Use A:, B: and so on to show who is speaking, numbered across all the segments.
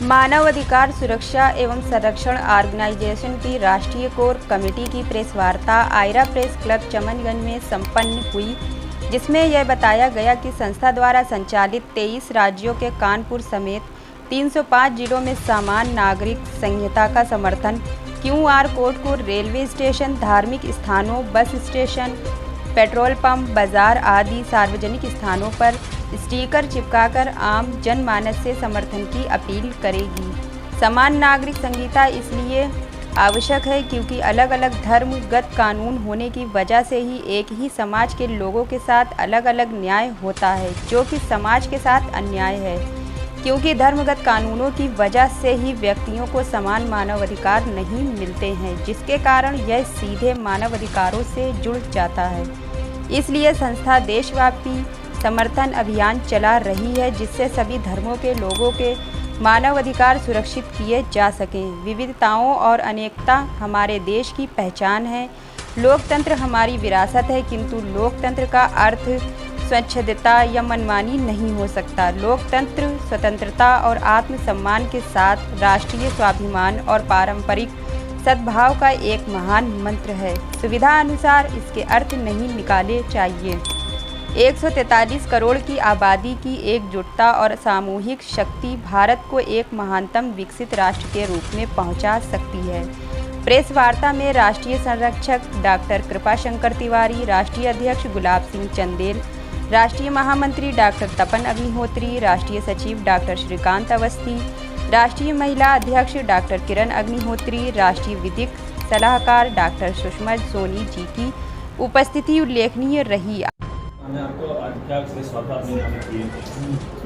A: मानवाधिकार सुरक्षा एवं संरक्षण ऑर्गेनाइजेशन की राष्ट्रीय कोर कमेटी की प्रेस वार्ता आयरा प्रेस क्लब चमनगंज में संपन्न हुई, जिसमें यह बताया गया कि संस्था द्वारा संचालित 23 राज्यों के कानपुर समेत 305 जिलों में सामान्य नागरिक संहिता का समर्थन QR कोड को रेलवे स्टेशन, धार्मिक स्थानों, बस स्टेशन, पेट्रोल पंप, बाजार आदि सार्वजनिक स्थानों पर स्टिकर चिपकाकर आम जनमानस से समर्थन की अपील करेगी। समान नागरिक संहिता इसलिए आवश्यक है क्योंकि अलग अलग धर्मगत कानून होने की वजह से ही एक ही समाज के लोगों के साथ अलग अलग न्याय होता है, जो कि समाज के साथ अन्याय है, क्योंकि धर्मगत कानूनों की वजह से ही व्यक्तियों को समान मानवाधिकार नहीं मिलते हैं, जिसके कारण यह सीधे मानवाधिकारों से जुड़ जाता है। इसलिए संस्था देशव्यापी समर्थन अभियान चला रही है, जिससे सभी धर्मों के लोगों के मानवाधिकार सुरक्षित किए जा सकें। विविधताओं और अनेकता हमारे देश की पहचान है। लोकतंत्र हमारी विरासत है, किंतु लोकतंत्र का अर्थ स्वच्छंदता या मनमानी नहीं हो सकता। लोकतंत्र स्वतंत्रता और आत्मसम्मान के साथ राष्ट्रीय स्वाभिमान और पारंपरिक सद्भाव का एक महान मंत्र है। सुविधा अनुसार इसके अर्थ नहीं निकाले चाहिए। 143 करोड़ की आबादी की एकजुटता और सामूहिक शक्ति भारत को एक महानतम विकसित राष्ट्र के रूप में पहुंचा सकती है। प्रेस वार्ता में राष्ट्रीय संरक्षक डॉक्टर कृपाशंकर तिवारी, राष्ट्रीय अध्यक्ष गुलाब सिंह चंदेल, राष्ट्रीय महामंत्री डॉक्टर तपन अग्निहोत्री, राष्ट्रीय सचिव डॉक्टर श्रीकांत अवस्थी, राष्ट्रीय महिला अध्यक्ष डॉक्टर किरण अग्निहोत्री, राष्ट्रीय विधिक सलाहकार डॉक्टर सुषमा सोनी जी की उपस्थिति उल्लेखनीय रही।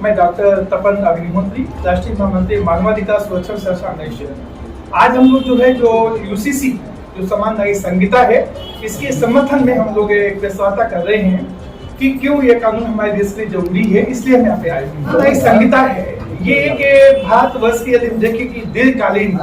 B: मैं डॉक्टर तपन अग्निहोत्री, राष्ट्रीय महामंत्री मानवाधिकार सुरक्षा ऑर्गेनाइजेशन। आज हम लोग जो है UCC जो समान नागरिक संहिता है, इसके समर्थन में हम लोग एक प्रेस वार्ता कर रहे हैं कि क्यों ये कानून हमारे देश के लिए जरूरी है। इसलिए हम यहाँ पे आए हैं। नागरिक संहिता है ये एक भारतवर्ष की यदि देखें कि दीर्घकालीन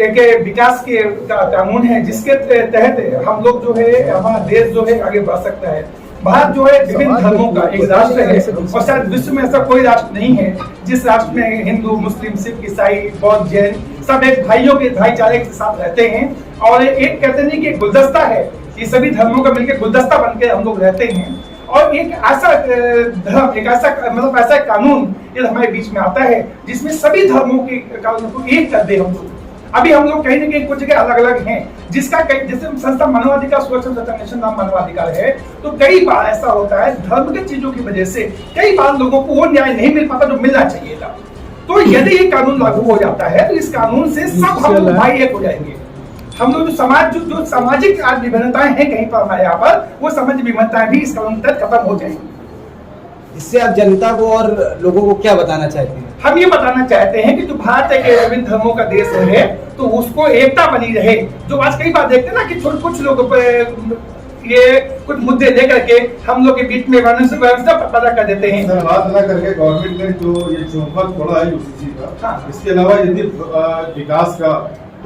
B: एक विकास के कानून है, जिसके तहत हम लोग जो है हमारा देश जो है आगे बढ़ सकता है। भारत जो है विभिन्न धर्मों का एक राष्ट्र है और शायद विश्व में ऐसा कोई राष्ट्र नहीं है जिस राष्ट्र में हिंदू, मुस्लिम, सिख, ईसाई, बौद्ध, जैन सब एक भाइयों के भाईचारे के साथ रहते हैं। और एक कहते नहीं कि गुलदस्ता है, ये सभी धर्मों का मिलकर गुलदस्ता बनकर हम लोग रहते हैं। और एक ऐसा धर्म, एक ऐसा मतलब ऐसा कानून ये हमारे बीच में आता है जिसमें सभी धर्मों के कानूनों को एक कर दे हम लोग। अभी हम लोग कहीं ना कहीं कुछ जगह अलग अलग हैं, जिसका जैसे संस्था मानवाधिकार सुरक्षा ऑर्गेनाइजेशन नाम मानवाधिकार है, तो कई बार ऐसा होता है धर्म के चीजों की वजह से कई बार लोगों को वो न्याय नहीं मिल पाता जो मिलना चाहिए था। तो यदि ये कानून लागू हो जाता है तो इस कानून से सब हम लोग भाई एक हो जाएंगे। हम लोग जो समाज जो सामाजिक आज विभिन्नताएं हैं कहीं पर हमारे यहाँ पर, वो सामाजिक विभिन्नताएं भी इस कानून तक खत्म हो जाएंगी।
C: इससे आप जनता को और लोगों को क्या बताना चाहते हैं?
B: हम ये बताना चाहते हैं कि जो भारत एक विभिन्न धर्मों का देश है तो उसको एकता बनी रहे। जो आज कई बार देखते हैं ना कि कुछ लोग ये कुछ मुद्दे लेकर के हम लोग के बीच में व्यवस्था पैदा कर देते हैं।
D: सर, बात ना करके गवर्नमेंट ने जो ये चौपट छोड़ा है UCC का, हाँ। इसके अलावा यदि विकास का,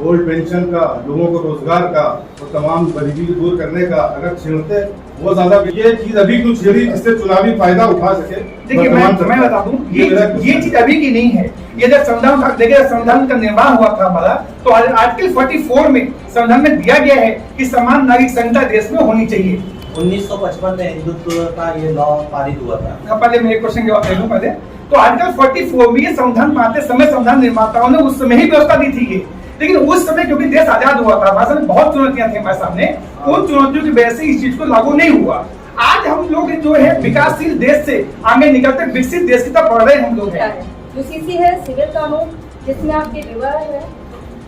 D: ओल्ड पेंशन का, लोगों को रोजगार का और तमाम गरीबी को दूर करने का अगर छेड़ते वो ज्यादा ये चीज अभी क्यों छेड़ी जिससे चुनावी फायदा उठा सके?
B: देखिए मैं बता दूं ये चीज अभी की नहीं है। ये जब संविधान का निर्माण हुआ था हमारा, तो आर्टिकल 44 में संविधान में दिया गया है कि समान नागरिक संहिता देश में होनी चाहिए।
E: 1955 में हिंदुत्व का ये लॉ पारित हुआ था।
B: पहले मैं एक क्वेश्चन जवाब दे दूं पहले। तो आर्टिकल 44 में ये संविधान पाते समय संविधान निर्माताओं ने उस समय ही व्यवस्था दी थी ये, लेकिन उस समय क्योंकि देश आजाद हुआ था, हमारे सामने बहुत चुनौतियां थी हमारे सामने, उन चुनौतियों की वजह से इस चीज को लागू नहीं हुआ। आज हम लोग जो है विकासशील देश से आगे निकलते विकसित देश की तरफ बढ़ रहे हम लोग हैं।
F: UCC है सिविल कानून, जिसमें आपके विवाह है,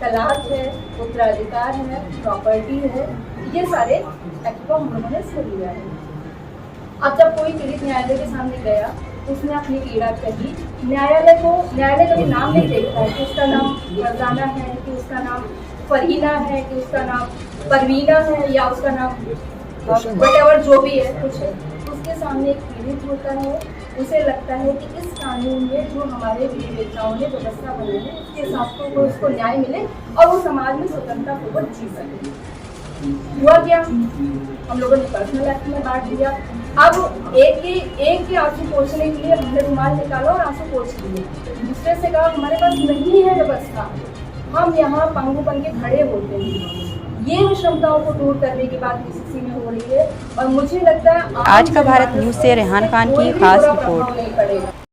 F: तलाक है, उत्तराधिकार है, प्रॉपर्टी है, ये सारे एक्ट को हम लोगों ने सुन लिया है। अब जब कोई पीड़ित न्यायालय के सामने गया, उसने अपनी पीड़ा कही, न्यायालय कभी नाम नहीं देखता है कि उसका नाम फरजाना है, कि उसका नाम फरीना है, कि उसका नाम परवीना है, या उसका नाम वटेवर जो भी है कुछ है। उसके सामने एक पीड़ित होता है, उसे लगता है कि इस कानून में जो हमारे वीर नेताओं ने व्यवस्था बनाई है उसके हिसाब से उसको न्याय मिले और वो समाज में स्वतंत्रतापूर्वक जी सके। हुआ क्या, हम लोगों ने पर्सनल एक्ट में बांट दिया। अब एक के आंसू पोंछने के लिए हमने रुमाल निकाला और आंसू पोंछ लिए। दूसरे से कहा हमारे पास नहीं है व्यवस्था, हम यहाँ पंगु बन के खड़े होते हैं। ये विषमताओं को दूर करने की बात यूसीसी में हो रही है और मुझे लगता है
A: आज का भारत न्यूज़ से रेहान खान की खास रिपोर्ट।
F: नहीं पड़ेगा।